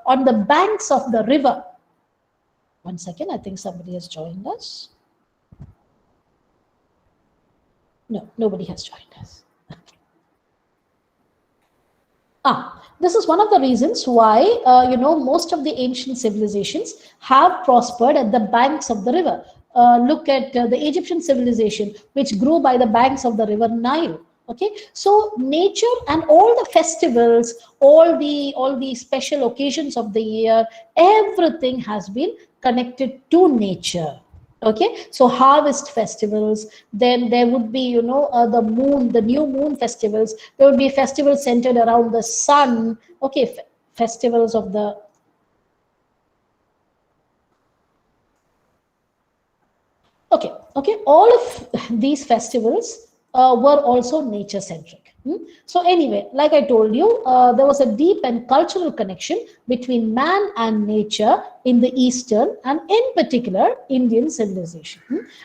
on the banks of the river. One second, I think somebody has joined us. No, nobody has joined us. This is one of the reasons why, most of the ancient civilizations have prospered at the banks of the river. Look at the Egyptian civilization, which grew by the banks of the river Nile. Okay, so nature and all the festivals, all the special occasions of the year, everything has been connected to nature. Okay, so harvest festivals, then there would be the moon, the new moon festivals. There would be festivals centered around the sun. Okay, festivals of the okay, all of these festivals were also nature centric. So anyway, like I told you, there was a deep and cultural connection between man and nature in the Eastern and in particular Indian civilization.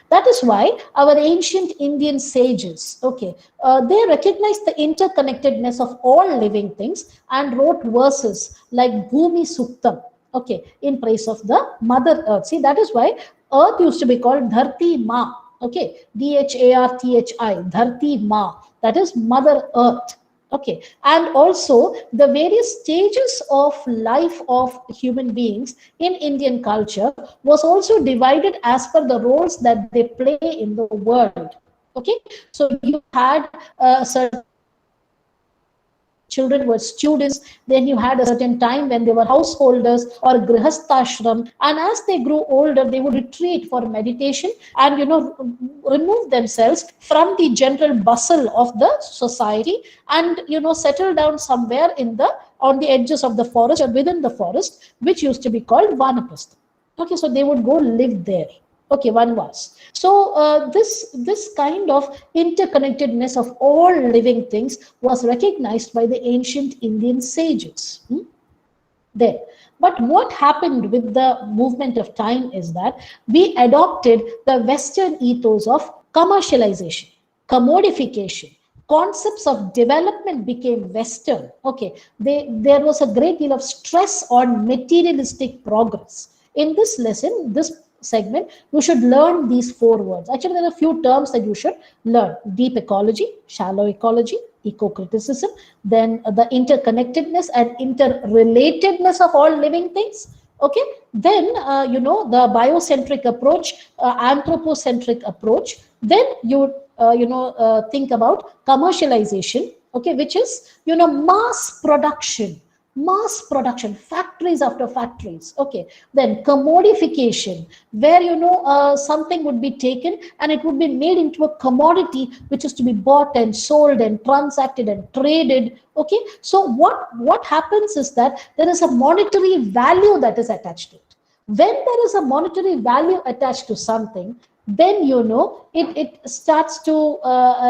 That is why our ancient Indian sages, they recognized the interconnectedness of all living things and wrote verses like Bhumi Suktam, in praise of the Mother Earth. See, that is why Earth used to be called Dharti Ma. Okay, Dharthi, Dharti Ma, that is Mother Earth. Okay, and also the various stages of life of human beings in Indian culture was also divided as per the roles that they play in the world. Okay, so you had certain children were students, then you had a certain time when they were householders or grihasthashram, and as they grew older, they would retreat for meditation and remove themselves from the general bustle of the society and settle down somewhere on the edges of the forest or within the forest, which used to be called Vanaprastha. Okay, so they would go live there. Okay, one was. So this kind of interconnectedness of all living things was recognized by the ancient Indian sages. There. But what happened with the movement of time is that we adopted the Western ethos of commercialization, commodification. Concepts of development became Western. Okay, there was a great deal of stress on materialistic progress. In this lesson, this segment, you should learn these 4 words. Actually, there are a few terms that you should learn: deep ecology, shallow ecology, eco-criticism, then the interconnectedness and interrelatedness of all living things. Okay, then the biocentric approach, anthropocentric approach. Then you think about commercialization, okay, which is mass production, factories after factories. Okay, then commodification, where something would be taken and it would be made into a commodity which is to be bought and sold and transacted and traded. Okay, so what happens is that there is a monetary value that is attached to it. When there is a monetary value attached to something, then it starts to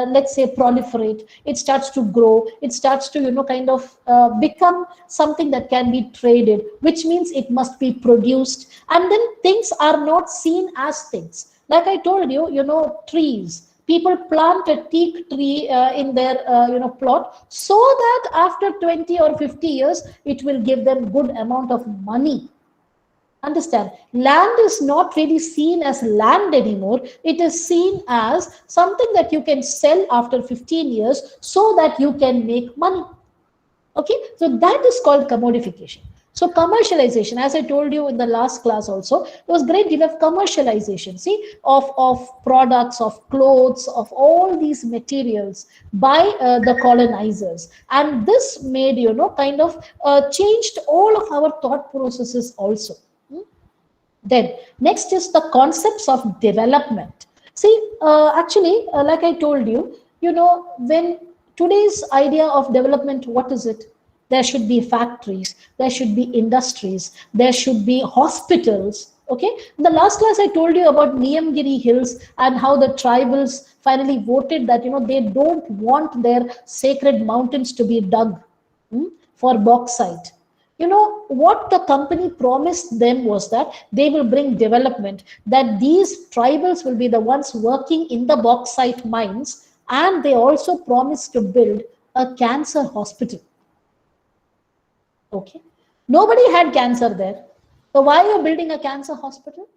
let's say proliferate, it starts to grow, it starts to kind of become something that can be traded, which means it must be produced, and then things are not seen as things. Like I told you, trees, people plant a teak tree in their plot, so that after 20 or 50 years it will give them good amount of money. Understand, land is not really seen as land anymore. It is seen as something that you can sell after 15 years so that you can make money. Okay, so that is called commodification. So commercialization, as I told you in the last class also, there was great deal of commercialization, see, of products, of clothes, of all these materials by the colonizers. And this made, kind of changed all of our thought processes also. Then next is the concepts of development. See, actually, like I told you, when today's idea of development, what is it? There should be factories, there should be industries, there should be hospitals. Okay, in the last class I told you about Niyamgiri Hills and how the tribals finally voted that they don't want their sacred mountains to be dug for bauxite. What the company promised them was that they will bring development, that these tribals will be the ones working in the bauxite mines, and they also promised to build a cancer hospital. Okay, Nobody had cancer there. So why are you building a cancer hospital?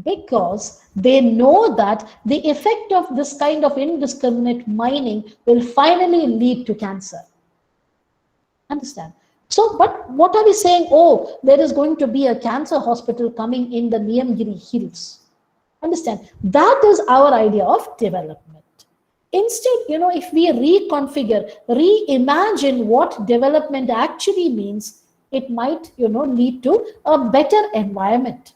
Because they know that the effect of this kind of indiscriminate mining will finally lead to cancer. Understand? So, but what are we saying? Oh, there is going to be a cancer hospital coming in the Niyamgiri Hills. Understand? That is our idea of development. Instead, if we reconfigure, reimagine what development actually means, it might, lead to a better environment.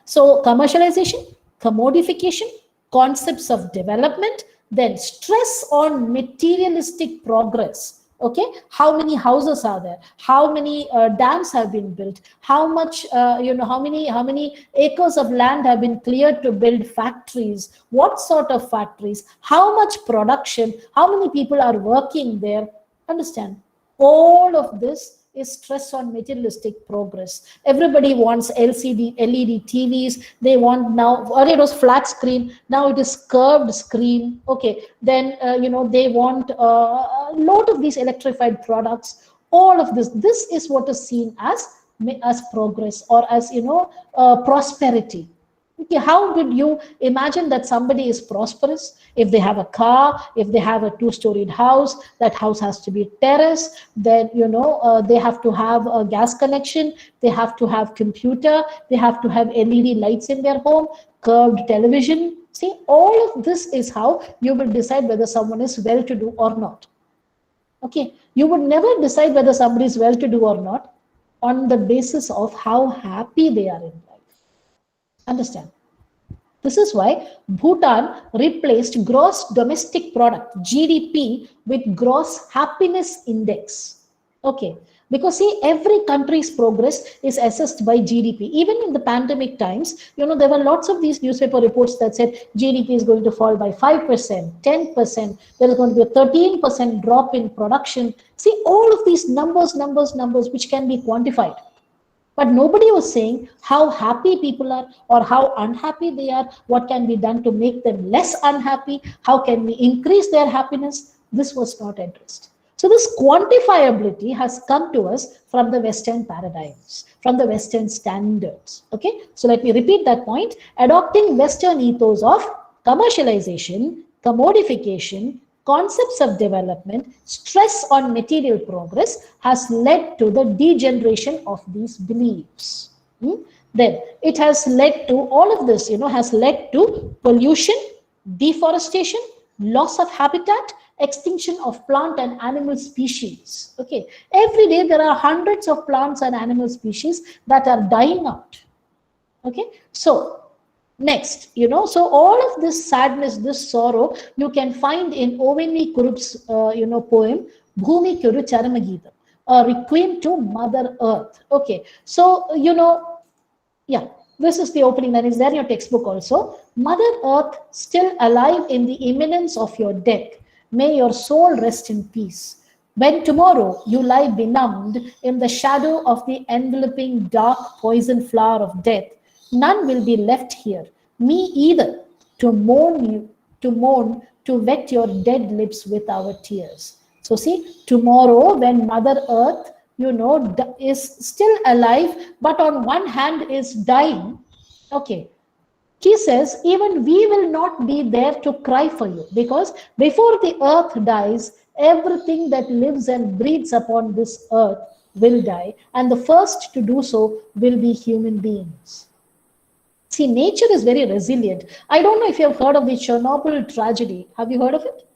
So commercialization, commodification, concepts of development, then stress on materialistic progress. Okay, how many houses are there? How many dams have been built? How much, how many acres of land have been cleared to build factories? What sort of factories? How much production? How many people are working there? Understand? All of this is stress on materialistic progress. Everybody wants LCD, LED TVs. They want now, earlier it was flat screen, now it is curved screen. Okay, then, they want a lot of these electrified products. All of this is what is seen as progress, or as, prosperity. Okay, how did you imagine that somebody is prosperous? If they have a car, if they have a two-storied house, that house has to be terrace, then, they have to have a gas connection, they have to have computer, they have to have LED lights in their home, curved television. See, all of this is how you will decide whether someone is well-to-do or not. Okay, you would never decide whether somebody is well-to-do or not on the basis of how happy they are in life. Understand? This is why Bhutan replaced gross domestic product, GDP, with gross happiness index. Okay, because see, every country's progress is assessed by GDP. Even in the pandemic times, there were lots of these newspaper reports that said GDP is going to fall by 5%, 10%. There is going to be a 13% drop in production. See, all of these numbers, which can be quantified. But nobody was saying how happy people are or how unhappy they are, what can be done to make them less unhappy, how can we increase their happiness. This was not addressed. So this quantifiability has come to us from the Western paradigms, from the Western standards. Okay, so let me repeat that point. Adopting Western ethos of commercialization, commodification, concepts of development, stress on material progress has led to the degeneration of these beliefs. Then it has led to, all of this, has led to pollution, deforestation, loss of habitat, extinction of plant and animal species. Okay, every day there are hundreds of plants and animal species that are dying out. Okay, so next, so all of this sadness, this sorrow, you can find in O.N.V. Kurup's, poem, Bhumi Kuru Charamagita, a requiem to Mother Earth. Okay, so, yeah, this is the opening that is there in your textbook also. Mother Earth, still alive in the imminence of your death, may your soul rest in peace. When tomorrow you lie benumbed in the shadow of the enveloping dark poison flower of death, none will be left here, me either, to mourn, to wet your dead lips with our tears. So see, tomorrow when Mother Earth, is still alive, but on one hand is dying, okay, he says, even we will not be there to cry for you, because before the earth dies, everything that lives and breathes upon this earth will die, and the first to do so will be human beings. See, nature is very resilient. I don't know if you have heard of the Chernobyl tragedy. Have you heard of it?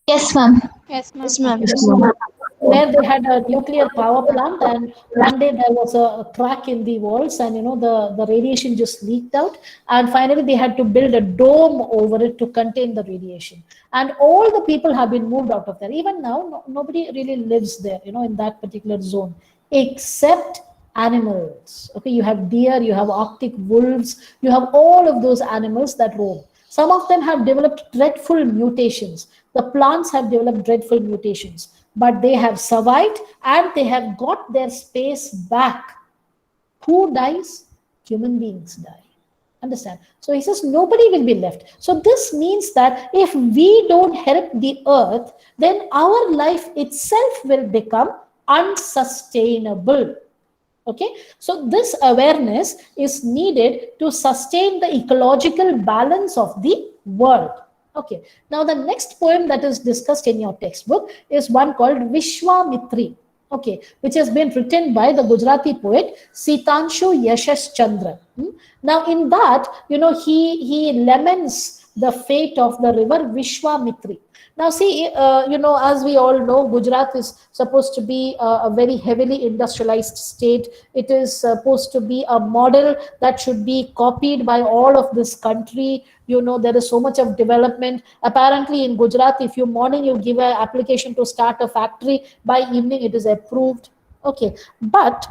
Yes, ma'am. Yes, ma'am. Yes, ma'am. Yes, ma'am. Where they had a nuclear power plant, and one day there was a crack in the walls, and the radiation just leaked out, and finally they had to build a dome over it to contain the radiation, and all the people have been moved out of there. Even now, nobody really lives there, in that particular zone, except animals. Okay, you have deer, you have Arctic wolves, you have all of those animals that roam. Some of them have developed dreadful mutations. The plants have developed dreadful mutations, but they have survived and they have got their space back. Who dies? Human beings die. Understand? So he says nobody will be left. So this means that if we don't help the earth, then our life itself will become unsustainable. Okay, so this awareness is needed to sustain the ecological balance of the world. Okay, now the next poem that is discussed in your textbook is one called Vishwamitri. Okay, which has been written by the Gujarati poet Sitanshu Yashash Chandra. Now, in that, he laments the fate of the river Vishwamitri. Now, see, as we all know, Gujarat is supposed to be a very heavily industrialized state. It is supposed to be a model that should be copied by all of this country. There is so much of development. Apparently, in Gujarat, if you morning you give an application to start a factory, by evening it is approved. Okay, but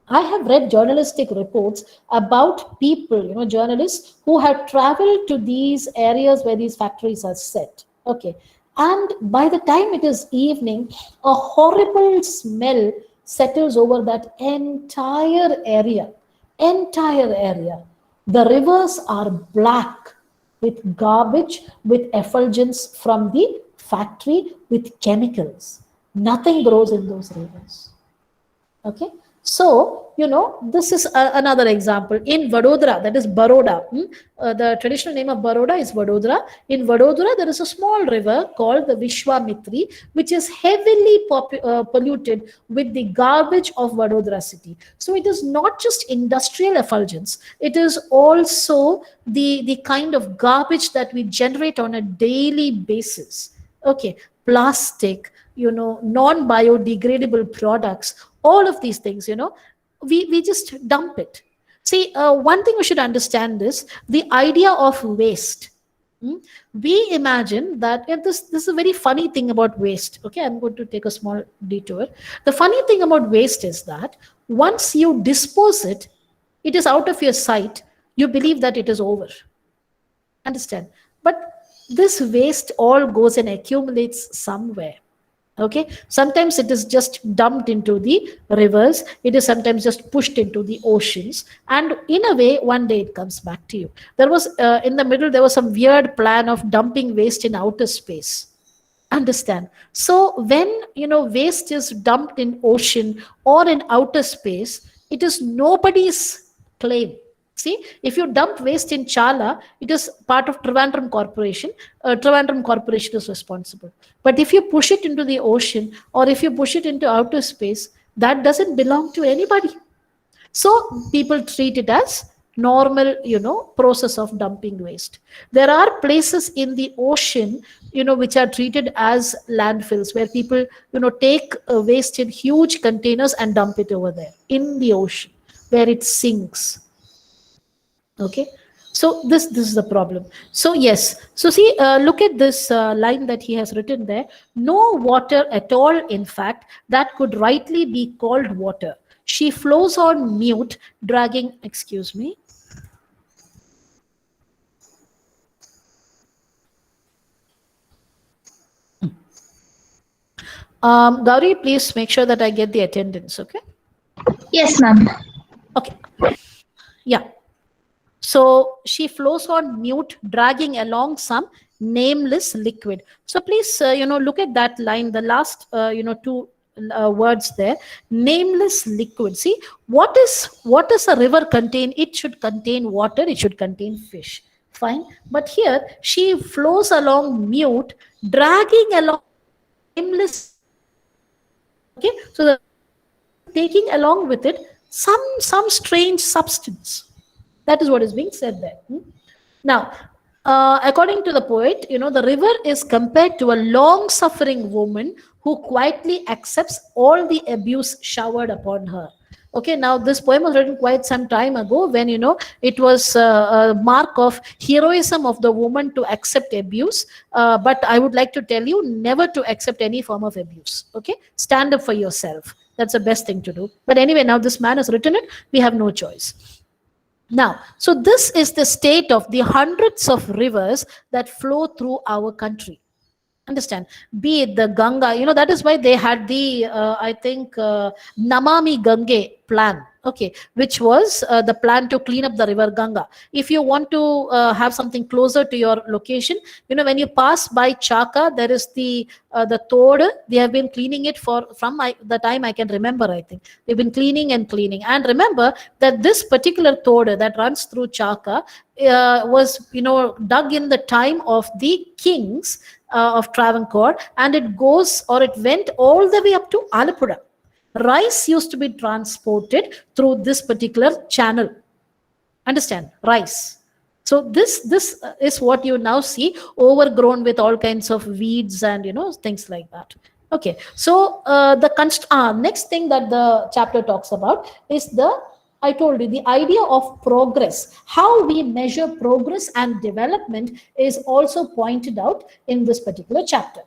I have read journalistic reports about people, journalists who have traveled to these areas where these factories are set. Okay. And by the time it is evening, a horrible smell settles over that entire area. Entire area. The rivers are black with garbage, with effulgence from the factory, with chemicals. Nothing grows in those rivers. Okay, so this is another example in Vadodara, that is Baroda. The traditional name of Baroda is Vadodara. In Vadodara, there is a small river called the Vishwamitri, which is heavily polluted with the garbage of Vadodara city. So it is not just industrial effulgence, it is also the kind of garbage that we generate on a daily basis. Okay, plastic, non-biodegradable products, all of these things, we just dump it. See, one thing we should understand is the idea of waste. We imagine that this is a very funny thing about waste. Okay, I'm going to take a small detour. The funny thing about waste is that once you dispose it, it is out of your sight. You believe that it is over. Understand? But this waste all goes and accumulates somewhere. Okay, sometimes it is just dumped into the rivers, it is sometimes just pushed into the oceans, and in a way one day it comes back to you. There was in the middle there was some weird plan of dumping waste in outer space. Understand? So when waste is dumped in ocean or in outer space, it is nobody's claim. See, if you dump waste in Chala, it is part of Trivandrum Corporation. Trivandrum Corporation is responsible. But if you push it into the ocean or if you push it into outer space, that doesn't belong to anybody. So people treat it as normal, process of dumping waste. There are places in the ocean, which are treated as landfills where people, take waste in huge containers and dump it over there in the ocean where it sinks. Okay, so this is the problem. So yes, so see, look at this line that he has written there. No water at all, in fact, that could rightly be called water. She flows on mute, dragging, excuse me. Gauri, please make sure that I get the attendance, okay? Yes, ma'am. Okay, yeah. So she flows on mute, dragging along some nameless liquid. So please, look at that line, the last, two words there, nameless liquid. See, what does a river contain? It should contain water, it should contain fish. Fine. But here she flows along mute, dragging along nameless. Okay, so taking along with it some strange substance. That is what is being said there. Now, according to the poet, the river is compared to a long-suffering woman who quietly accepts all the abuse showered upon her. Okay, now this poem was written quite some time ago when, it was a mark of heroism of the woman to accept abuse. But I would like to tell you never to accept any form of abuse. Okay, stand up for yourself. That's the best thing to do. But anyway, now this man has written it. We have no choice. Now, so this is the state of the hundreds of rivers that flow through our country. Understand? Be it the Ganga, that is why they had the, I think, Namami Gange plan. Okay, which was the plan to clean up the river Ganga. If you want to have something closer to your location, when you pass by Chaka, there is the Tod. They have been cleaning it the time I can remember. I think they've been cleaning and cleaning. And remember that this particular Tod that runs through Chaka was dug in the time of the kings of Travancore, and it went all the way up to Alapura. Rice used to be transported through this particular channel. Understand? Rice. So this is what you now see, overgrown with all kinds of weeds and things like that. Okay, so the next thing that the chapter talks about is I told you, the idea of progress. How we measure progress and development is also pointed out in this particular chapter.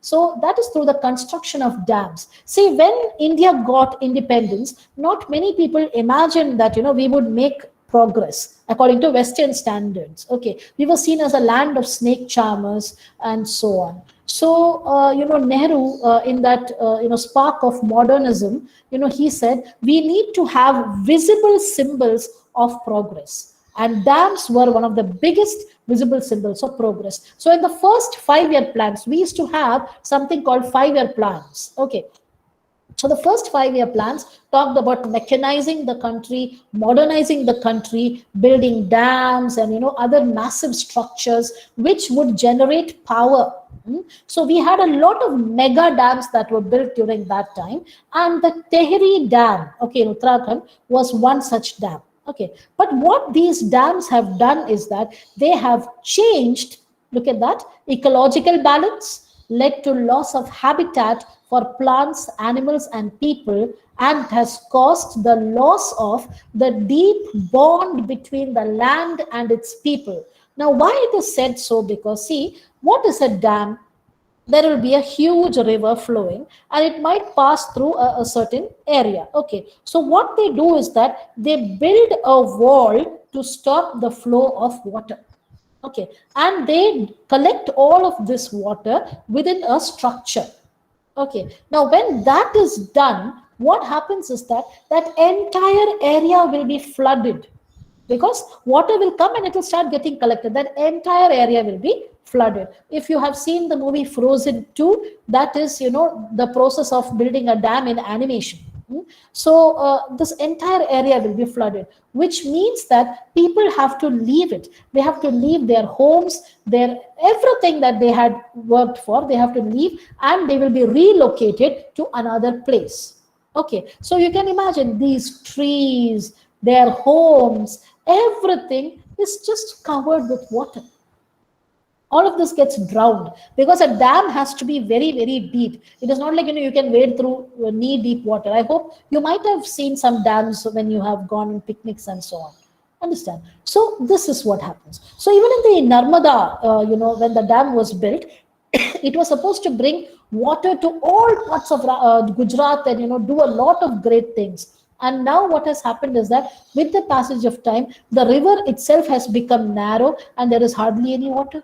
So that is through the construction of dams. See, when India got independence, not many people imagined that we would make progress according to Western standards. Okay, we were seen as a land of snake charmers and so on. So, Nehru, in that, spark of modernism, he said, we need to have visible symbols of progress. And dams were one of the biggest visible symbols of progress. So, in the first 5-year plans, we used to have something called 5-year plans. Okay. So the first 5-year plans talked about mechanizing the country, modernizing the country, building dams and other massive structures which would generate power. So we had a lot of mega dams that were built during that time, and the Tehri Dam, okay, in Uttarakhand, was one such dam. Okay, but what these dams have done is that they have changed, look at that, ecological balance, led to loss of habitat for plants, animals, and people, and has caused the loss of the deep bond between the land and its people. Now, why it is said so? Because see, what is a dam? There will be a huge river flowing and it might pass through a certain area. Okay, so what they do is that they build a wall to stop the flow of water. Okay, and they collect all of this water within a structure. Okay, now when that is done, what happens is that entire area will be flooded, because water will come and it will start getting collected. That entire area will be flooded. If you have seen the movie Frozen 2, that is, the process of building a dam in animation. So this entire area will be flooded, which means that people have to leave it. They have to leave their homes, everything that they had worked for, they have to leave, and they will be relocated to another place. Okay, so you can imagine these trees, their homes, everything is just covered with water. All of this gets drowned because a dam has to be very, very deep. It is not like, you can wade through knee deep water. I hope you might have seen some dams when you have gone on picnics and so on. Understand? So this is what happens. So even in the Narmada, when the dam was built, it was supposed to bring water to all parts of Gujarat and, do a lot of great things. And now what has happened is that with the passage of time, the river itself has become narrow and there is hardly any water.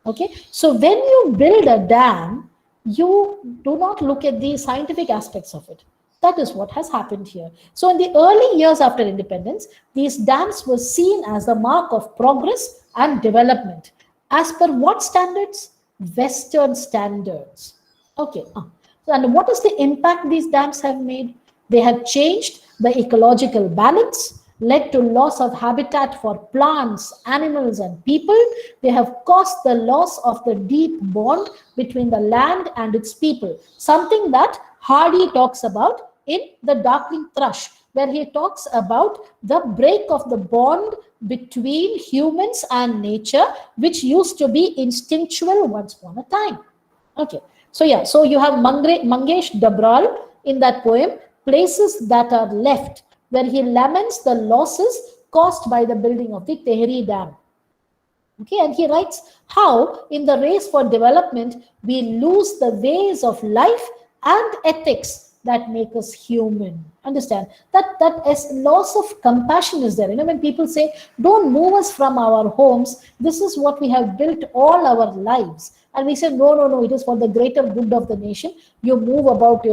Okay, so when you build a dam, you do not look at the scientific aspects of it. That is what has happened here. So in the early years after independence, these dams were seen as the mark of progress and development. As per what standards? Western standards. Okay, and what is the impact these dams have made? They have changed the ecological balance, led to loss of habitat for plants, animals, and people. They have caused the loss of the deep bond between the land and its people, something that Hardy talks about in The Darkling Thrush, where he talks about the break of the bond between humans and nature, which used to be instinctual once upon a time. Okay, so yeah, so you have Mangesh Dabral in that poem, Places That Are Left, where he laments the losses caused by the building of the Tehri Dam. Okay, and he writes how in the race for development, we lose the ways of life and ethics that make us human. Understand that as loss of compassion is there. When people say, don't move us from our homes, this is what we have built all our lives. And we say, no, it is for the greater good of the nation. You move about,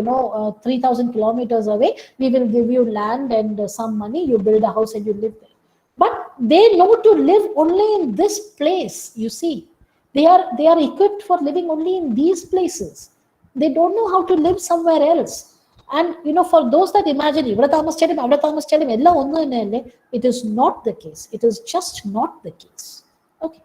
3,000 kilometers away, we will give you land and some money, you build a house and you live there. But they know to live only in this place, you see. They are equipped for living only in these places. They don't know how to live somewhere else. And for those that imagine, it is not the case. It is just not the case. Okay.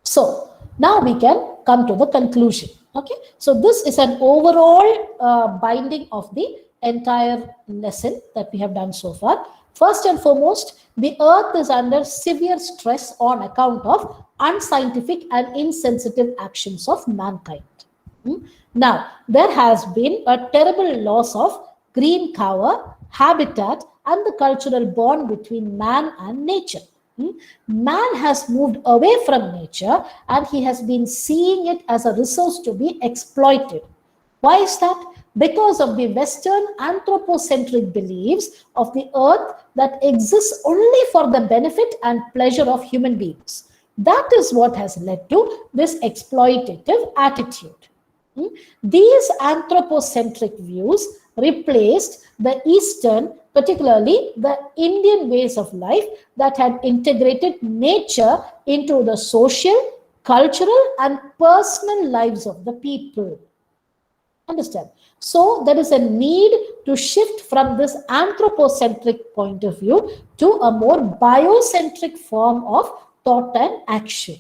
So now we can come to the conclusion. Okay. So this is an overall binding of the entire lesson that we have done so far. First and foremost, the earth is under severe stress on account of unscientific and insensitive actions of mankind. Now, there has been a terrible loss of green cover, habitat, and the cultural bond between man and nature. Man has moved away from nature and he has been seeing it as a resource to be exploited. Why is that? Because of the Western anthropocentric beliefs of the earth that exists only for the benefit and pleasure of human beings. That is what has led to this exploitative attitude. These anthropocentric views replaced the Eastern, particularly the Indian ways of life that had integrated nature into the social, cultural, and personal lives of the people. Understand? So there is a need to shift from this anthropocentric point of view to a more biocentric form of thought and action.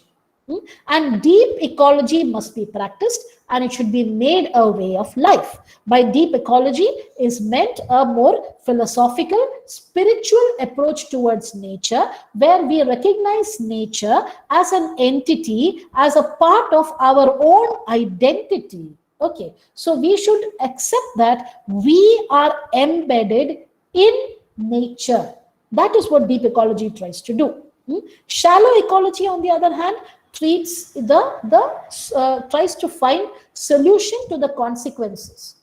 And deep ecology must be practiced and it should be made a way of life. By deep ecology is meant a more philosophical, spiritual approach towards nature, where we recognize nature as an entity, as a part of our own identity. Okay, so we should accept that we are embedded in nature. That is what deep ecology tries to do. Shallow ecology, on the other hand, treats tries to find solution to the consequences.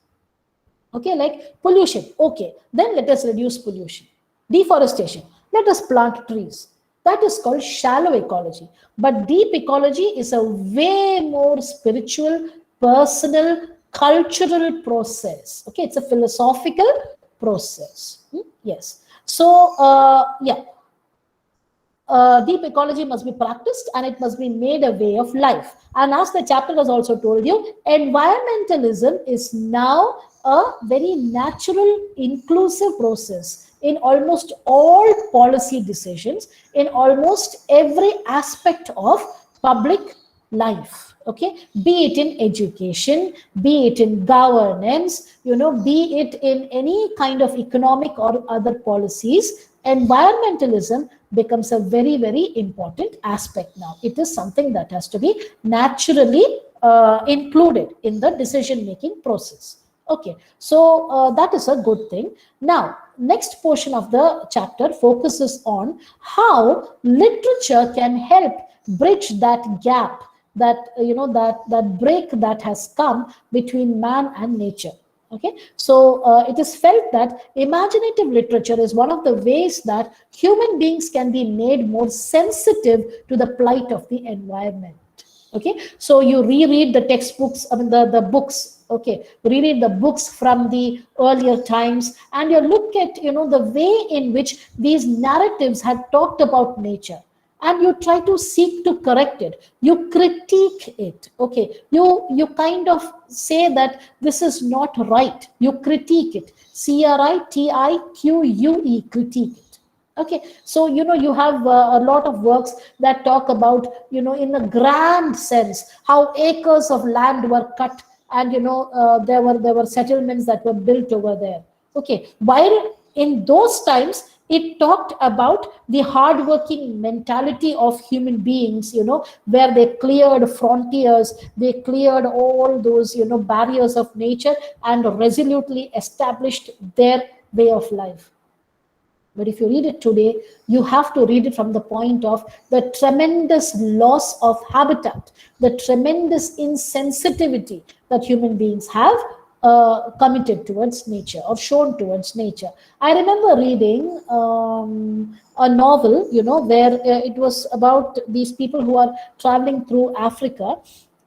Okay, like pollution. Okay, then let us reduce pollution. Deforestation. Let us plant trees. That is called shallow ecology. But deep ecology is a way more spiritual, personal, cultural process. Okay, it's a philosophical process. Yes. So, deep ecology must be practiced and it must be made a way of life. And as the chapter has also told you, environmentalism is now a very natural, inclusive process in almost all policy decisions, in almost every aspect of public life. Okay, be it in education, be it in governance, be it in any kind of economic or other policies, environmentalism becomes a very, very important aspect now. It is something that has to be naturally included in the decision-making process. Okay, so that is a good thing. Now, next portion of the chapter focuses on how literature can help bridge that gap, that that break that has come between man and nature. Okay, so it is felt that imaginative literature is one of the ways that human beings can be made more sensitive to the plight of the environment. Okay, so you reread the textbooks, the books. Okay, reread the books from the earlier times, and you look at the way in which these narratives had talked about nature, and you try to seek to correct it. You critique it. Okay, you kind of say that this is not right. You critique it. CRITIQUE, critique it. Okay, so you have a lot of works that talk about in a grand sense how acres of land were cut, and there were settlements that were built over there. Okay, while in those times it talked about the hardworking mentality of human beings, where they cleared frontiers, they cleared all those barriers of nature and resolutely established their way of life. But if you read it today, you have to read it from the point of the tremendous loss of habitat, the tremendous insensitivity that human beings have committed towards nature or shown towards nature. I remember reading a novel, where it was about these people who are traveling through Africa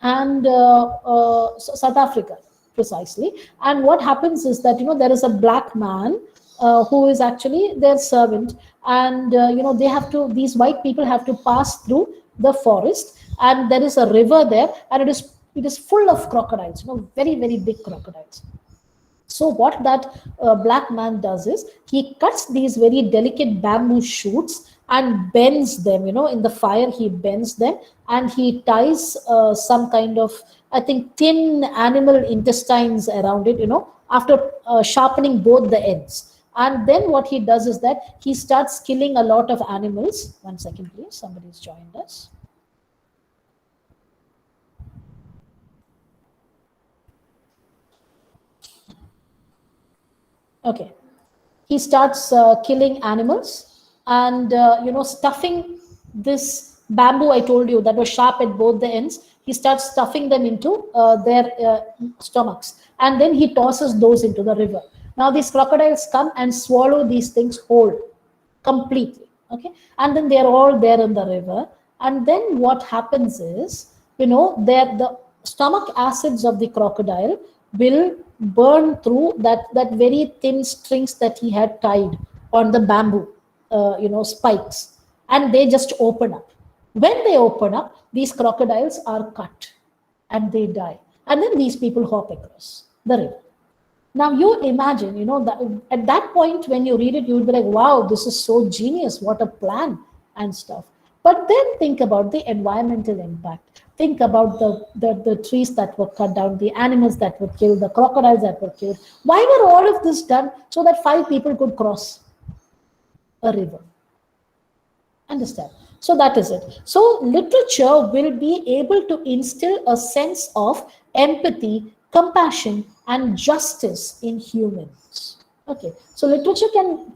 and South Africa, precisely. And what happens is that, there is a black man who is actually their servant, and they have to, these white people have to pass through the forest, and there is a river there, and it is full of crocodiles, very, very big crocodiles. So what that black man does is he cuts these very delicate bamboo shoots and bends them, in the fire. He bends them and he ties some kind of, I think, thin animal intestines around it, after sharpening both the ends. And then what he does is that he starts killing a lot of animals. One second, please. Somebody's joined us. Okay. He starts killing animals and, stuffing this bamboo I told you that was sharp at both the ends. He starts stuffing them into their stomachs, and then he tosses those into the river. Now these crocodiles come and swallow these things whole, completely. Okay, and then they're all there in the river. And then what happens is, the stomach acids of the crocodile will burn through that very thin strings that he had tied on the bamboo, spikes, and they just open up. When they open up, these crocodiles are cut and they die. And then these people hop across the river. Now you imagine, that at that point when you read it, you would be like, wow, this is so genius, what a plan and stuff. But then think about the environmental impact. Think about the trees that were cut down, the animals that were killed, the crocodiles that were killed. Why were all of this done? So that 5 people could cross a river. Understand? So that is it. So literature will be able to instill a sense of empathy, compassion, and justice in humans. Okay, so literature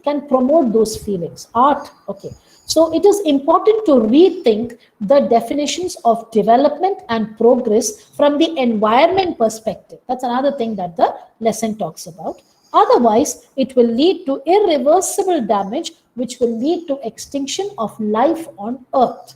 can promote those feelings. Art, okay. So it is important to rethink the definitions of development and progress from the environment perspective. That's another thing that the lesson talks about. Otherwise, it will lead to irreversible damage, which will lead to extinction of life on Earth.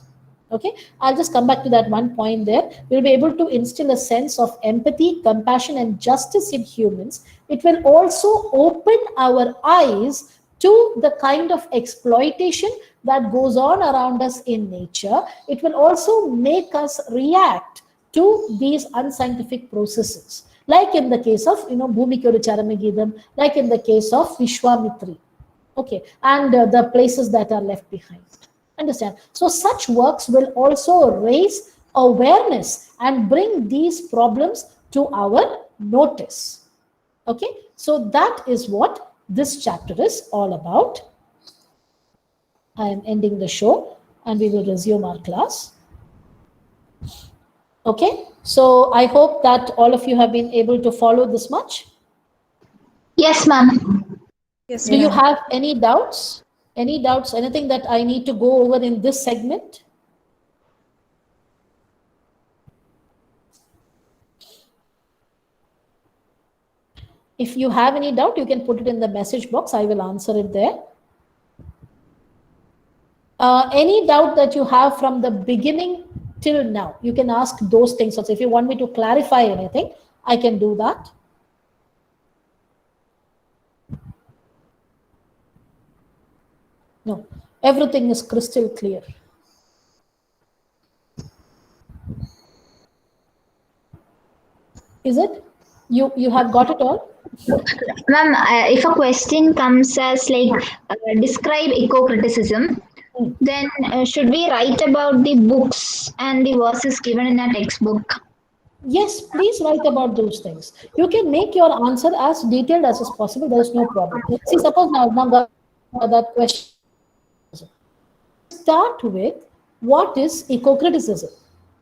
Okay, I'll just come back to that one point there. We'll be able to instill a sense of empathy, compassion, and justice in humans. It will also open our eyes to the kind of exploitation that goes on around us in nature. It will also make us react to these unscientific processes, like in the case of, Bhumikyodu Charamagidam, like in the case of Vishwamitri, okay, and the places that are left behind. Understand? So such works will also raise awareness and bring these problems to our notice. Okay, so that is what this chapter is all about. I am ending the show and we will resume our class. Okay, so I hope that all of you have been able to follow this much. Yes, ma'am. Yes, Do you have any doubts? Any doubts, anything that I need to go over in this segment? If you have any doubt, you can put it in the message box. I will answer it there. Any doubt that you have from the beginning till now, you can ask those things also. If you want me to clarify anything, I can do that. No, everything is crystal clear. Is it? You have got it all? Ma'am, if a question comes as like describe eco-criticism, then should we write about the books and the verses given in a textbook? Yes, please write about those things. You can make your answer as detailed as is possible. There is no problem. See, suppose now that question. Start with what is eco-criticism.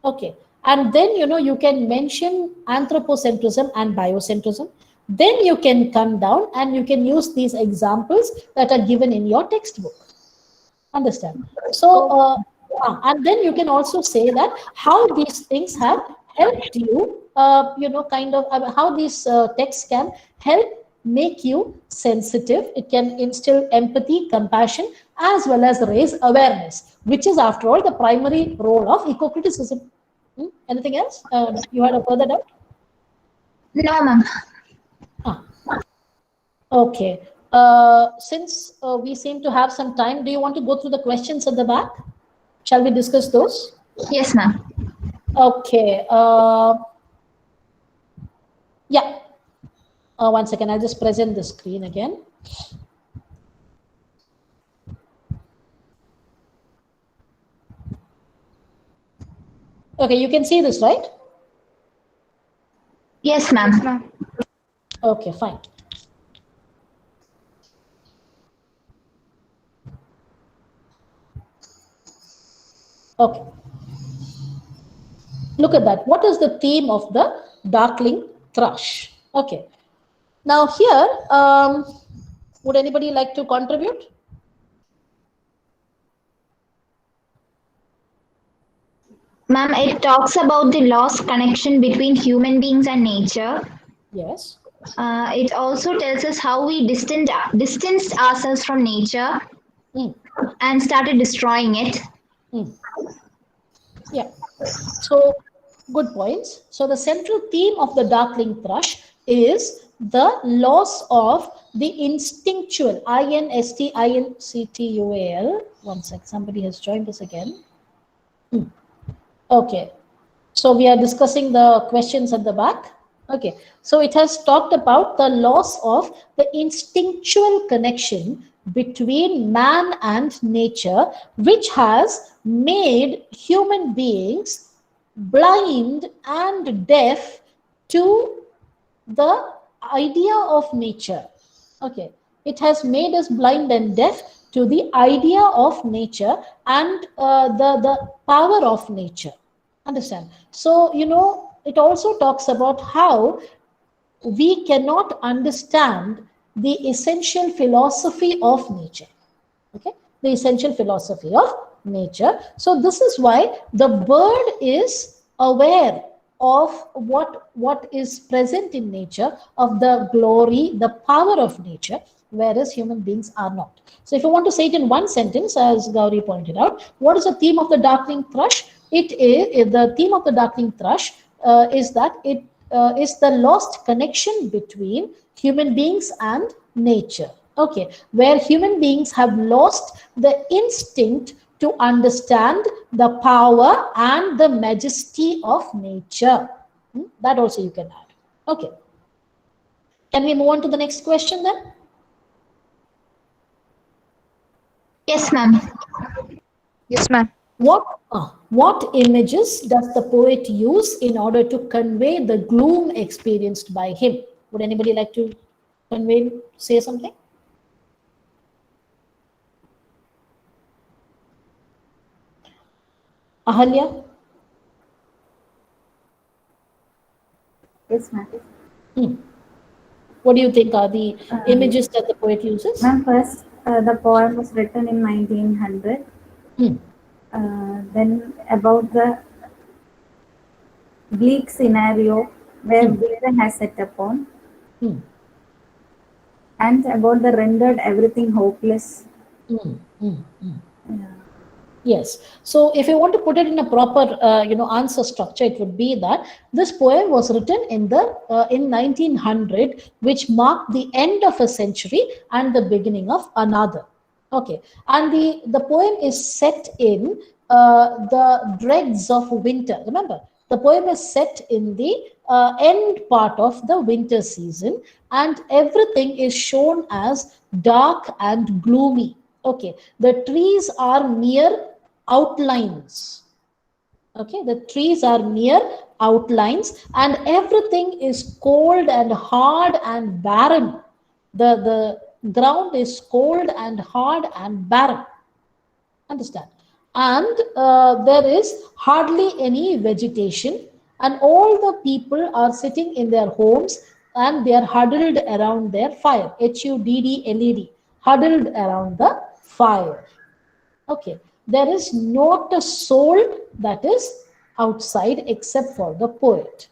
Okay, and then you can mention anthropocentrism and biocentrism. Then you can come down and you can use these examples that are given in your textbook. Understand? So and then you can also say that how these things have helped you, kind of how these texts can help make you sensitive. It can instill empathy, compassion, as well as raise awareness, which is, after all, the primary role of eco-criticism. Anything else? You had a further doubt? No, ma'am. Ah, okay. Since we seem to have some time, do you want to go through the questions at the back? Shall we discuss those? Yes, ma'am. Okay. Yeah. 1 second. I'll just present the screen again. Okay, you can see this, right? Yes, ma'am. Okay, fine. Okay. Look at that. What is the theme of the darkling thrush? Okay. Now here, would anybody like to contribute? Ma'am, it talks about the lost connection between human beings and nature. Yes. It also tells us how we distanced ourselves from nature Mm. and started destroying it. Mm. Yeah. So, good points. So, the central theme of the darkling thrush is the loss of the instinctual, INSTINCTUAL. 1 sec, somebody has joined us again. Okay. So, we are discussing the questions at the back. Okay. So, it has talked about the loss of the instinctual connection between man and nature, which has made human beings blind and deaf to the idea of nature. Okay, it has made us blind and deaf to the idea of nature and the power of nature. Understand? So, it also talks about how we cannot understand the essential philosophy of nature. Okay, the essential philosophy of nature. So this is why the bird is aware of what is present in nature, of the glory, the power of nature, whereas human beings are not. So if you want to say it in one sentence, as Gauri pointed out, what is the theme of the darkling thrush? It is the theme of the darkling thrush is that it is the lost connection between human beings and nature. Okay, where human beings have lost the instinct to understand the power and the majesty of nature. That also you can add. Okay. Can we move on to the next question then? Yes, ma'am. Yes, ma'am. What images does the poet use in order to convey the gloom experienced by him? Would anybody like to say something? Ahalya? Yes, ma'am. What do you think are the images that the poet uses? Ma'am, first, the poem was written in 1900. Then about the bleak scenario where Byron has set upon, and about the rendered everything hopeless. Yes. So if you want to put it in a proper, answer structure, it would be that this poem was written in 1900, which marked the end of a century and the beginning of another. Okay, and the poem is set in the dregs of winter. Remember, the poem is set in the end part of the winter season, and everything is shown as dark and gloomy. Okay, the trees are mere outlines. Okay, the trees are mere outlines, and everything is cold and hard and barren. The ground is cold and hard and barren. Understand? And there is hardly any vegetation, and all the people are sitting in their homes and they are huddled around their fire. HUDDLED, huddled around the fire. Okay, there is not a soul that is outside except for the poet.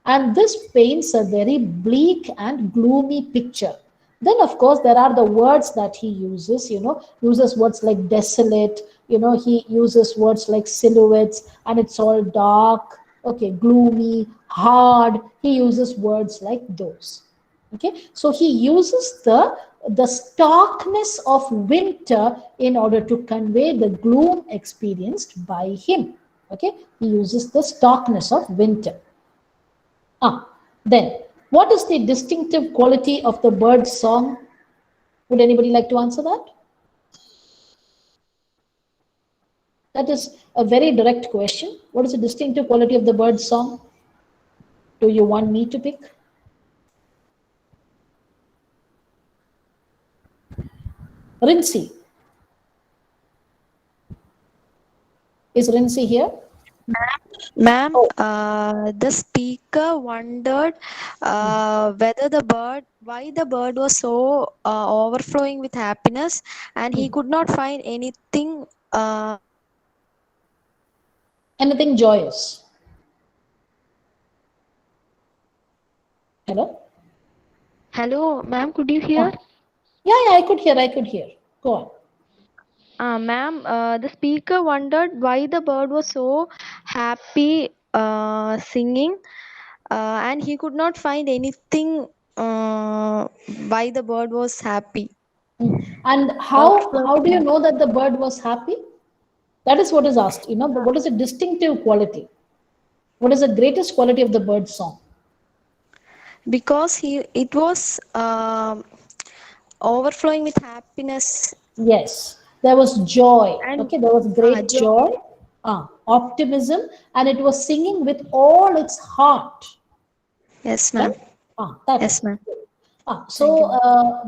And this paints a very bleak and gloomy picture. Then, of course, there are the words that he uses, uses words like desolate, he uses words like silhouettes, and it's all dark, okay, gloomy, hard. He uses words like those. Okay, so he uses the starkness of winter in order to convey the gloom experienced by him. Okay, he uses the starkness of winter. Then, what is the distinctive quality of the bird's song? Would anybody like to answer that? That is a very direct question. What is the distinctive quality of the bird's song? Do you want me to pick? Rinsi. Is Rinsi here? Ma'am, Oh. the speaker wondered why the bird was so overflowing with happiness, and he could not find anything. Anything joyous? Hello? Hello, ma'am, could you hear? Yeah, I could hear. Go on. Ma'am, the speaker wondered why the bird was so happy singing, and he could not find anything why the bird was happy. And how do you know that the bird was happy? That is what is asked. What is the distinctive quality? What is the greatest quality of the bird's song? Because it was overflowing with happiness. Yes, there was joy. And Okay, there was great joy, optimism, and it was singing with all its heart. Yes, ma'am. Yes, ma'am. So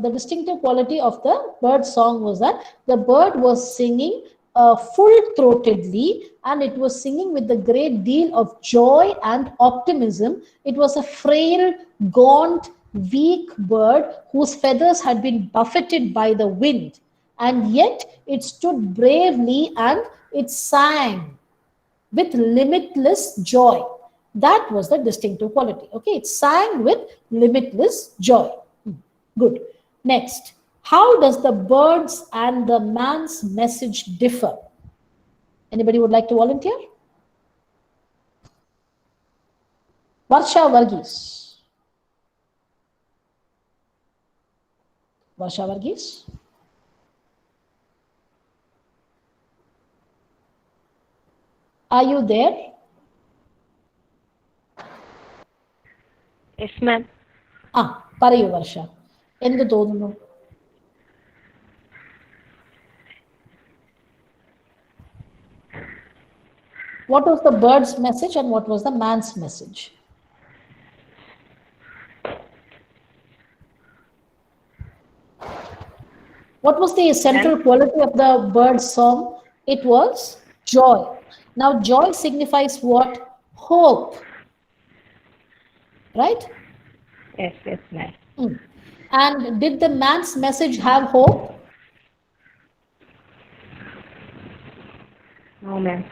the distinctive quality of the bird song was that the bird was singing full-throatedly, and it was singing with a great deal of joy and optimism. It was a frail, gaunt, weak bird whose feathers had been buffeted by the wind, and yet it stood bravely and it sang with limitless joy. That was the distinctive quality. Okay, it sang with limitless joy. Good. Next, how does the bird's and the man's message differ? Anybody would like to volunteer? Varsha Varghese. Varsha Varghese. Are you there? Yes, ma'am. പറയൂ വർഷ, എന്ത് തോന്നുന്നു? What was the bird's message and what was the man's message? What was the central quality of the bird's song? It was joy. Now, joy signifies what? Hope. Right? Yes, ma'am. And did the man's message have hope? No, ma'am.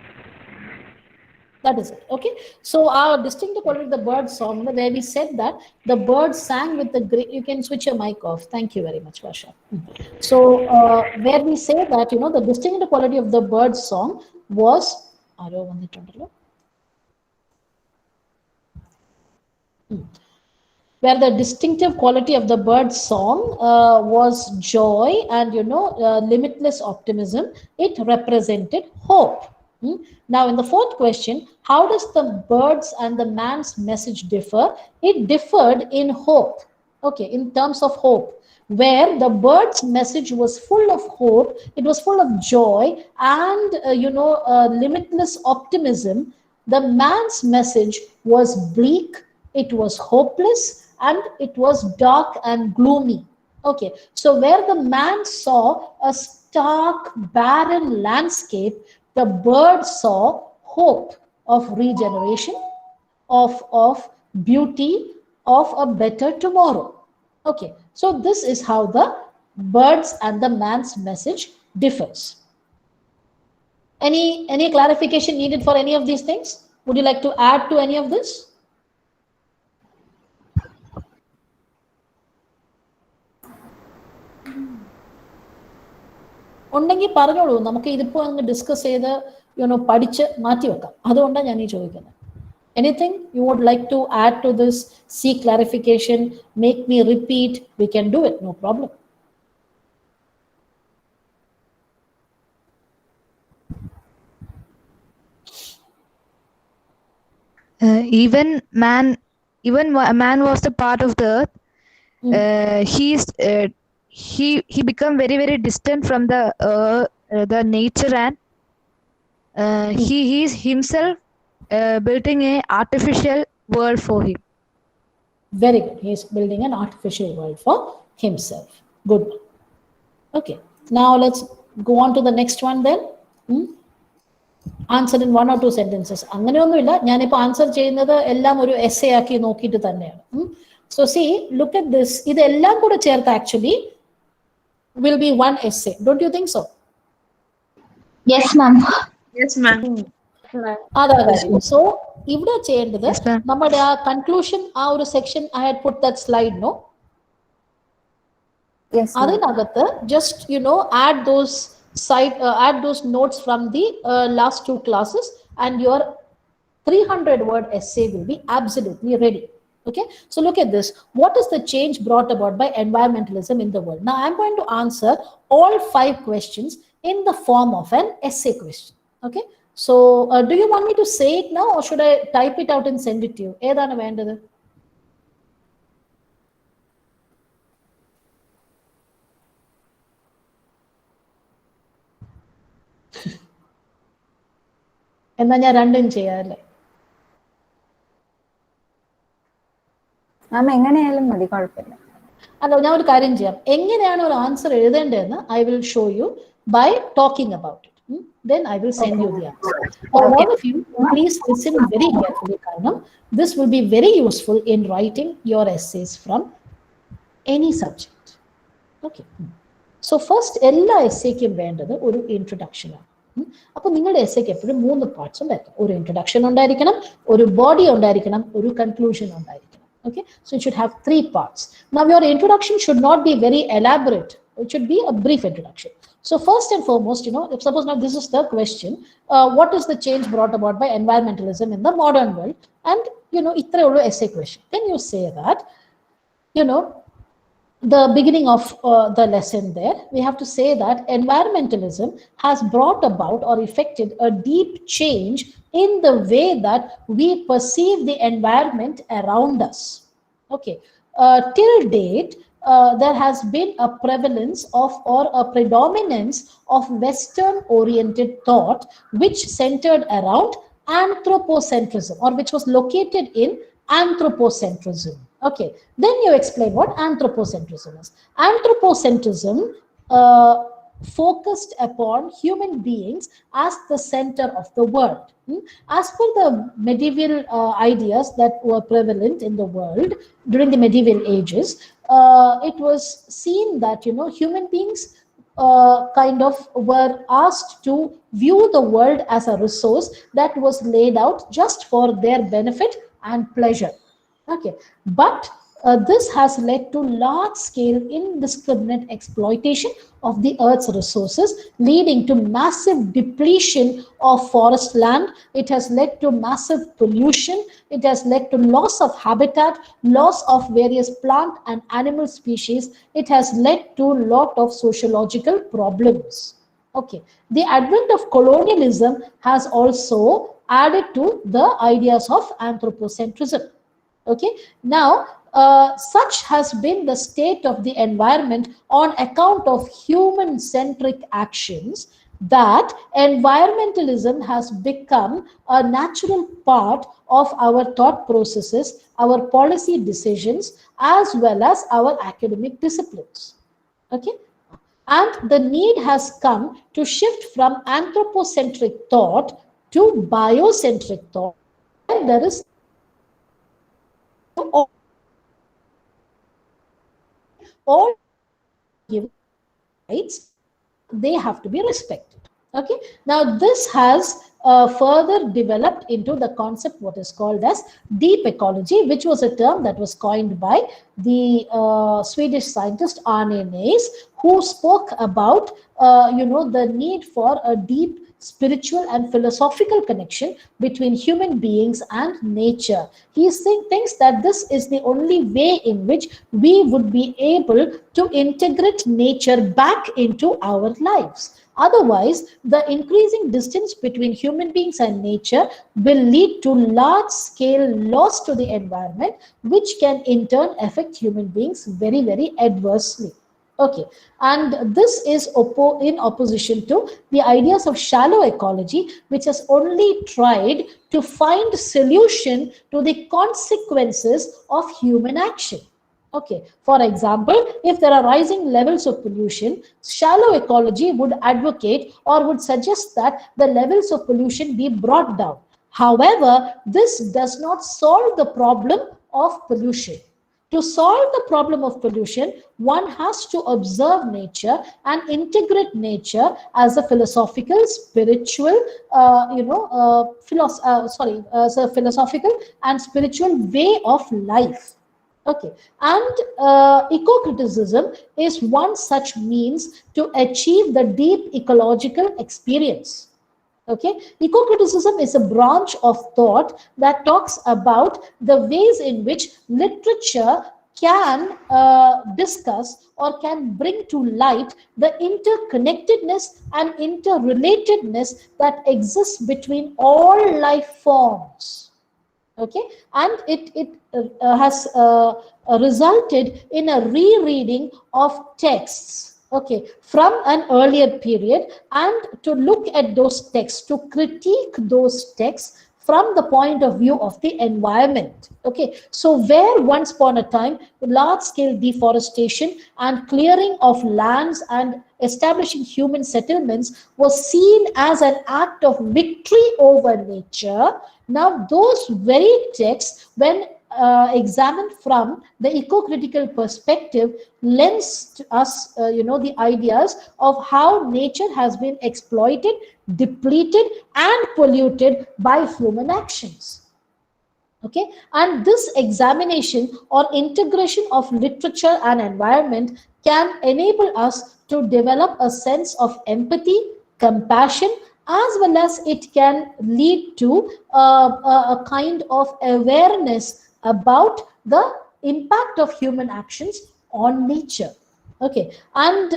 That is it. Okay. So our distinctive quality of the bird song, where we said that the bird sang with the great. You can switch your mic off. Thank you very much, Varsha. So where we say that the distinctive quality of the bird song was. Where the distinctive quality of the bird's song was joy and limitless optimism. It represented hope. Now, in the fourth question, how does the bird's and the man's message differ? It differed in hope. Okay, in terms of hope, where the bird's message was full of hope, it was full of joy and limitless optimism. The man's message was bleak, it was hopeless, and it was dark and gloomy. Okay, so where the man saw a stark, barren landscape, the bird saw hope of regeneration, of beauty, of a better tomorrow. Okay, so this is how the bird's and the man's message differs. Any clarification needed for any of these things? Would you like to add to any of this? ഉണ്ടെങ്കിൽ പറഞ്ഞോളൂ, നമുക്ക് ഇതിപ്പോ അങ്ങ് discuss ചെയ്ത് പഠിച്ച് മാറ്റി വെക്കാം. അതുകൊണ്ടാണ് ഞാൻ ഈ ചോദിക്കുന്നത്. Anything you would like to add to this, seek clarification, make me repeat, we can do it, no problem. Even man was the part of the earth. He become very, very distant from the nature, and he is himself building a artificial world for him. Very good. He is building an artificial world for himself. Good. Okay. Now let's go on to the next one then. Answer in 1 or 2 sentences. അങ്ങനെയൊന്നുമില്ല, ഞാനിപ്പോൾ answer ചെയ്യുന്നത് എല്ലാം ഒരു essay ആക്കി നോക്കിയിട്ട് തന്നെയാണ്. So see, look at this. ഇതെല്ലാം കൂടെ ചേർത്ത് actually will be one essay. Don't you think so? Yes, ma'am. Yes, ma'am. അതാ കാര്യം. So ഇവിടെ ചെയ്യേണ്ടത് Yes, ma'am. നമ്മുടെ ആ കൺക്ലൂഷൻ ആ ഒരു section I had put that slide, no? Yes, ma'am. അതിനകത്ത് just add those notes from the last 2 classes, and your 300-word essay will be absolutely ready. Okay, so look at this. What is the change brought about by environmentalism in the world? Now I'm going to answer all 5 questions in the form of an essay question. Okay, so do you want me to say it now, or should I type it out and send it to you? ഏതാണ് വേണ്ടത്? എന്നാ ഞാൻ രണ്ടും ചെയ്യാല്ലേ? മാം എങ്ങനെയായാലും മതി, കുഴപ്പമില്ല. അല്ല, ഞാൻ ഒരു കാര്യം ചെയ്യാം. എങ്ങനെയാണ് ഒരു answer എഴുതേണ്ടതെന്ന് I will show you by talking about it. Then I will send you the answer. For all of you, please listen very carefully, കാരണം this will be very useful in writing your essays from any subject. Okay. So first, എല്ലാ എസ്സേക്കും വേണ്ടത് ഒരു introduction ആണ്. അപ്പൊ നിങ്ങളുടെ എസ്സേക്ക് എപ്പോഴും 3 parts ഉണ്ടായിരിക്കും. ഒരു ഇൻട്രൊഡക്ഷൻ ഉണ്ടായിരിക്കണം, ഒരു ബോഡി ഉണ്ടായിരിക്കണം, ഒരു കൺക്ലൂഷൻ ഉണ്ടായിരിക്കണം. Okay, so it should have 3 parts. Now your introduction should not be very elaborate. It should be a brief introduction. So first and foremost, if suppose now this is the question, what is the change brought about by environmentalism in the modern world? And itre ullu essay question. Then you say that, the beginning of the lesson there, we have to say that environmentalism has brought about or effected a deep change in the way that we perceive the environment around us. Okay, till date, there has been a prevalence of or a predominance of Western oriented thought which centered around anthropocentrism, or which was located in anthropocentrism. Okay, then you explain what anthropocentrism is. Anthropocentrism focused upon human beings as the center of the world. As per the medieval ideas that were prevalent in the world during the medieval ages, it was seen that human beings kind of were asked to view the world as a resource that was laid out just for their benefit and pleasure. Okay, but this has led to large-scale indiscriminate exploitation of the Earth's resources, leading to massive depletion of forest land. It has led to massive pollution. It has led to loss of habitat, loss of various plant and animal species. It has led to a lot of sociological problems. Okay, the advent of colonialism has also added to the ideas of anthropocentrism. Okay, now such has been the state of the environment on account of human-centric actions that environmentalism has become a natural part of our thought processes, our policy decisions, as well as our academic disciplines. Okay, and the need has come to shift from anthropocentric thought to biocentric thought. And there is all given rights, they have to be respected. Okay, now this has further developed into the concept what is called as deep ecology, which was a term that was coined by the Swedish scientist Arne Naess, who spoke about the need for a deep spiritual and philosophical connection between human beings and nature. He thinks that this is the only way in which we would be able to integrate nature back into our lives. Otherwise, the increasing distance between human beings and nature will lead to large-scale loss to the environment, which can in turn affect human beings very, very adversely. Okay, and this is in opposition to the ideas of shallow ecology, which has only tried to find solution to the consequences of human action. Okay, for example, if there are rising levels of pollution, shallow ecology would advocate or would suggest that the levels of pollution be brought down. However, this does not solve the problem of pollution. To solve the problem of pollution, one has to observe nature and integrate nature as a philosophical, spiritual, as a philosophical and spiritual way of life. Okay, and eco-criticism is one such means to achieve the deep ecological experience. Okay, eco-criticism is a branch of thought that talks about the ways in which literature can discuss or can bring to light the interconnectedness and interrelatedness that exists between all life forms. Okay, and it has resulted in a rereading of texts, okay, from an earlier period, and to look at those texts, to critique those texts from the point of view of the environment. Okay, so where once upon a time large-scale deforestation and clearing of lands and establishing human settlements was seen as an act of victory over nature, now those very texts, when examined from the eco-critical perspective, lends to us the ideas of how nature has been exploited, depleted and polluted by human actions. Okay, and this examination or integration of literature and environment can enable us to develop a sense of empathy, compassion, as well as it can lead to a kind of awareness about the impact of human actions on nature. Okay, and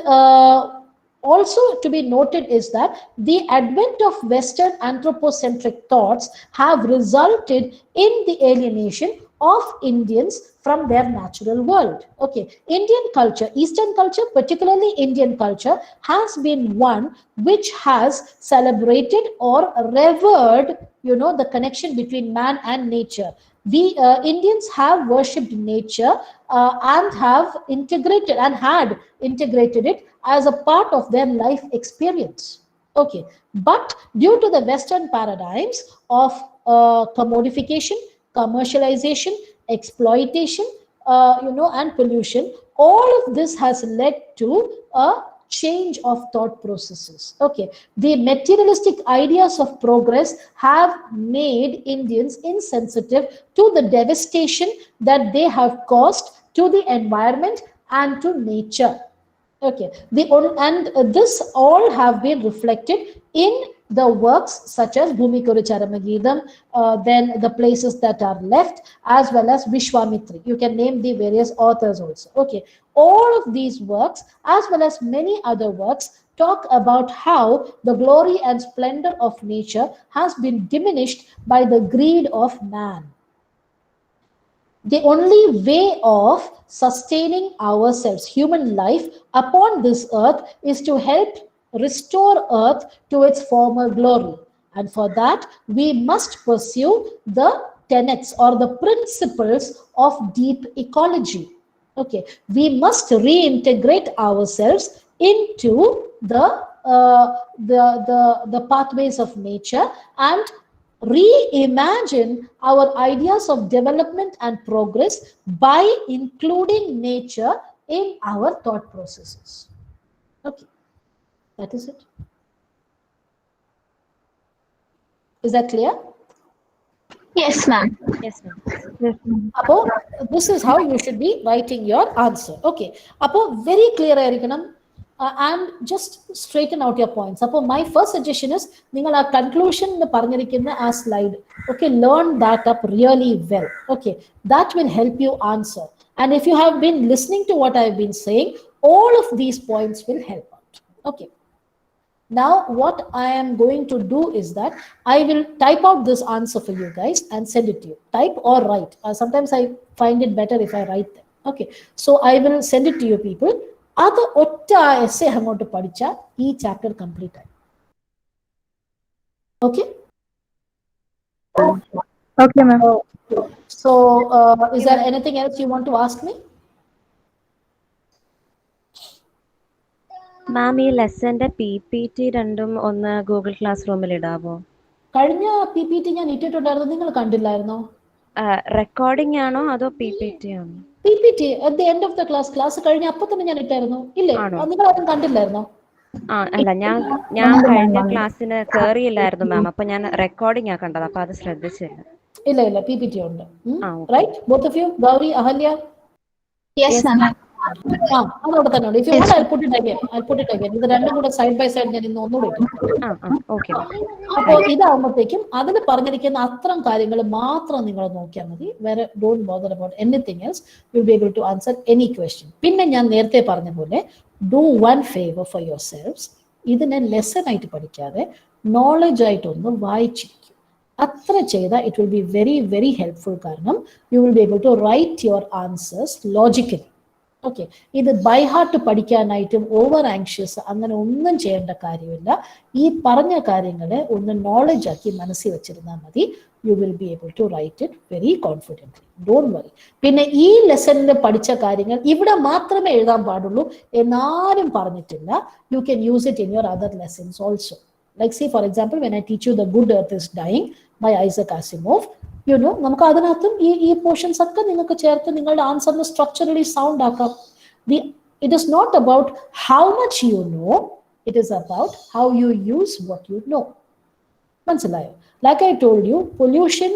also to be noted is that the advent of Western anthropocentric thoughts have resulted in the alienation of Indians from their natural world. Okay, Indian culture, Eastern culture, particularly Indian culture, has been one which has celebrated or revered, the connection between man and nature. We Indians have worshipped nature and have integrated and had integrated it as a part of their life experience. Okay, but due to the Western paradigms of commodification, commercialization, exploitation, and pollution, all of this has led to a change of thought processes. Okay, the materialistic ideas of progress have made Indians insensitive to the devastation that they have caused to the environment and to nature. Okay, this all have been reflected in the works such as Bhumikoru Charamagidam, then the places that are left, as well as Vishwamitri. You can name the various authors also. Okay, all of these works, as well as many other works, talk about how the glory and splendor of nature has been diminished by the greed of man. The only way of sustaining ourselves, human life upon this earth, is to help restore earth to its former glory. And for that, we must pursue the tenets or the principles of deep ecology. Okay, we must reintegrate ourselves into the pathways of nature and reimagine our ideas of development and progress by including nature in our thought processes. Okay, that is it. Is that clear? Yes, ma'am. Yes, ma'am. Appo this is how you should be writing your answer. Okay, appo very clear ആയിരിക്കണം and just straighten out your points. Appo my first suggestion is നിങ്ങൾ ആ conclusion എന്ന് പറഞ്ഞിരിക്കുന്ന ആ slide, okay, learn that up really well. Okay, that will help you answer, and if you have been listening to what I have been saying, all of these points will help out. Okay, now what I am going to do is that I will type out this answer for you guys and send it to you. Type or write. Sometimes I find it better if I write them. Okay, so I will send it to you people. Adu otta essay amotu padicha ee chapter complete ayi. Okay? Okay, ma'am. So is there anything else you want to ask me? മാം ഈ ലെസന്റെ PPT രണ്ടും ഒന്ന് Google class റൂമിൽ ഇടാവോ? കഴിഞ്ഞ PPT ഞാൻ ഇട്ടിട്ടുണ്ടായിരുന്നു, നിങ്ങൾ കണ്ടില്ലായിരുന്നോ? Recording ആണോ അതോ PPT ആണോ? PPT at the end of the class കഴിഞ്ഞ അപ്പൊ തന്നെ ഞാൻ ഇട്ടായിരുന്നു. ഇല്ലേ, നിങ്ങൾ ആരും കണ്ടില്ലായിരുന്നോ? അല്ല, ഞാൻ കഴിഞ്ഞ ക്ലാസ്സിന് കേറിയില്ലായിരുന്നു മാം. അപ്പൊ ഞാൻ റെക്കോർഡിംഗ് ആ കണ്ടത്, അപ്പൊ അത് ശ്രദ്ധിച്ചില്ല. ഇല്ല PPT ഉണ്ട്. Right, both of you, Gauri, Ahalya? Yes, ma'am. അതോടെ തന്നെ ഉണ്ട്. If you want, I'll put it again. ഇത് രണ്ടും കൂടെ സൈഡ് ബൈ സൈഡ് ഞാൻ ഇന്ന് ഒന്നുകൂടെ ഇട്ടു. അപ്പോൾ ഇതാവുമ്പോഴത്തേക്കും അതിൽ പറഞ്ഞിരിക്കുന്ന അത്തരം കാര്യങ്ങൾ മാത്രം നിങ്ങൾ നോക്കിയാൽ മതി. വേറെ don't bother about anything else. You will be able to answer any question. പിന്നെ ഞാൻ നേരത്തെ പറഞ്ഞ പോലെ ഡു വൺ ഫേവർ ഫോർ യുവർ സെൽഫ്സ്. ഇതിനെ ലെസൺ ആയിട്ട് പഠിക്കാതെ നോളജ് ആയിട്ടൊന്ന് വായിച്ചിരിക്കും. അത്ര ചെയ്താൽ it will be very very helpful. കാരണം you will be able to write your answers logically. Okay, ഇത് ബൈ ഹാർട്ട് പഠിക്കാനായിട്ടും ഓവർ ആങ്ഷ്യസ് അങ്ങനെ ഒന്നും ചെയ്യേണ്ട കാര്യമില്ല. ഈ പറഞ്ഞ കാര്യങ്ങളെ ഒന്ന് നോളജ് ആക്കി മനസ്സിൽ വെച്ചിരുന്നാൽ മതി. You will be able to write it very confidently. Don't worry. പിന്നെ ഈ ലെസണിൽ പഠിച്ച കാര്യങ്ങൾ ഇവിടെ മാത്രമേ എഴുതാൻ പാടുള്ളൂ എന്നാരും പറഞ്ഞിട്ടില്ല. You can use it in your other lessons also. Like say for example, when I teach you The Good Earth is Dying by Isaac Asimov, you know, നമുക്ക് അതിനകത്തും ഈ പോർഷൻസ് ഒക്കെ നിങ്ങൾക്ക് ചേർത്ത് നിങ്ങളുടെ ആൻസറിന് സ്ട്രക്ചറലി സൗണ്ട് ആക്കാം. It is not about how much you know, it is about how you use what you know. മനസ്സിലായോ? Like I told you, pollution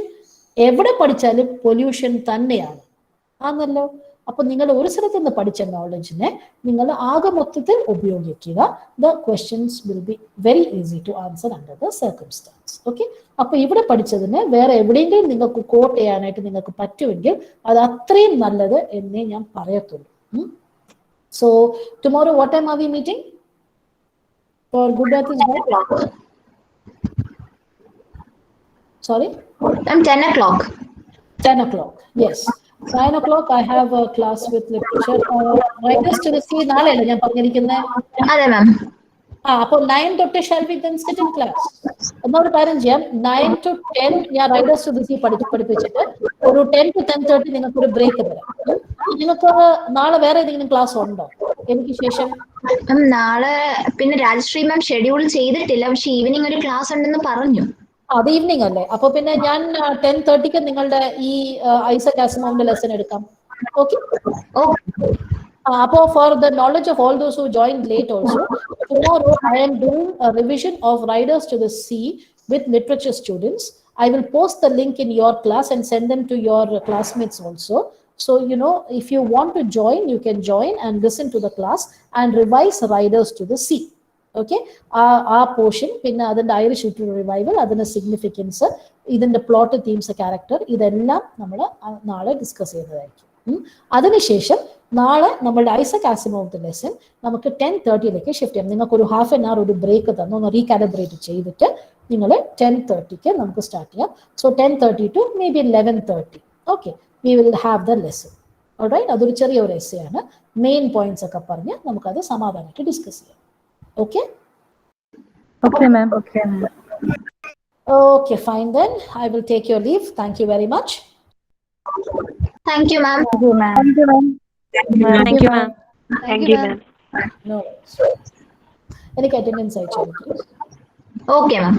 എവിടെ പഠിച്ചാലും പൊല്യൂഷൻ തന്നെയാണ് ആണല്ലോ. അപ്പൊ നിങ്ങൾ ഒരു സ്ഥലത്ത് നിന്ന് പഠിച്ച നോളജിനെ നിങ്ങൾ ആകെ മൊത്തത്തിൽ ഉപയോഗിക്കുക. The questions will be very easy to answer under the circumstance. Okay, അപ്പൊ ഇവിടെ പഠിച്ചതിന് വേറെ എവിടെയെങ്കിലും നിങ്ങൾക്ക് കോട്ട് ചെയ്യാനായിട്ട് നിങ്ങൾക്ക് പറ്റുമെങ്കിൽ അത് അത്രയും നല്ലത് എന്നേ ഞാൻ പറയത്തുള്ളൂ. So tomorrow what time are we meeting for good earth is dying? Sorry? 10 o'clock. 10 o'clock, yes. 9 o'clock I have a class with literature. Writers to the Sea നാളെയല്ലേ ഞാൻ പറഞ്ഞിരിക്കുന്നത്? അതെ മാം. അപ്പോൾ 9 തൊട്ട് shall we then sit in class? എന്നൊരു കാര്യം ചെയ്യാം, 9 to 10 ഞാൻ Writers to the Sea പഠിപ്പിച്ചിട്ട് ഒരു 10 to 10:30 നിങ്ങൾക്ക് ഒരു ബ്രേക്ക് തരാം. നിങ്ങൾക്ക് നാളെ വേറെ ഏതെങ്കിലും ക്ലാസ് ഉണ്ടോ എനിക്ക് ശേഷം? നാളെ പിന്നെ രാജശ്രീ മാം ഷെഡ്യൂൾ ചെയ്തിട്ടില്ല, പക്ഷെ ഈവനിങ് ഒരു ക്ലാസ് ഉണ്ടെന്ന് പറഞ്ഞു. അത് ഈവനിങ് അല്ലേ? അപ്പൊ പിന്നെ ഞാൻ 10:30 നിങ്ങളുടെ ഈ ഐസക് ആസിമോവിന്റെ ലെസൺ എടുക്കാം. ഓക്കെ, അപ്പോ for the knowledge of all those who join late also, tomorrow I am doing a revision of riders to the sea with literature students. I will post the link in your class and send them to your classmates also. So, you know, if you want to join, you can join and listen to the class and revise Riders to the Sea. Okay, ആ portion, പിന്നെ അതിൻ്റെ Irish literary revival, അതിൻ്റെ significance, ഇതിൻ്റെ plot, themes, character, ഇതെല്ലാം നമ്മൾ നാളെ discuss ചെയ്യുന്നതായിരിക്കും. അതിനുശേഷം നാളെ നമ്മളുടെ ഐസക് ആസിമോവിന്റെ ലെസൺ നമുക്ക് 10:30 ഷിഫ്റ്റ് ചെയ്യാം. നിങ്ങൾക്ക് ഒരു ഹാഫ് ആൻ അവർ ഒരു ബ്രേക്ക് തന്നു ഒന്ന് റീകാലിബ്രേറ്റ് ചെയ്തിട്ട് നിങ്ങൾ 10:30 നമുക്ക് സ്റ്റാർട്ട് ചെയ്യാം. So 10:30 to maybe 11:30. Okay, we will have the lesson. Alright, അതൊരു ചെറിയൊരു എസ്സേ ആണ്. മെയിൻ പോയിന്റ്സ് ഒക്കെ പറഞ്ഞ് നമുക്കത് സമാധാനമായിട്ട് ഡിസ്കസ് ചെയ്യാം. Okay? Okay, ma'am. Okay, fine then. I will take your leave. Thank you very much. Thank you, ma'am. Thank you, ma'am. Thank you, ma'am. No. Any attendance I check. Okay, ma'am.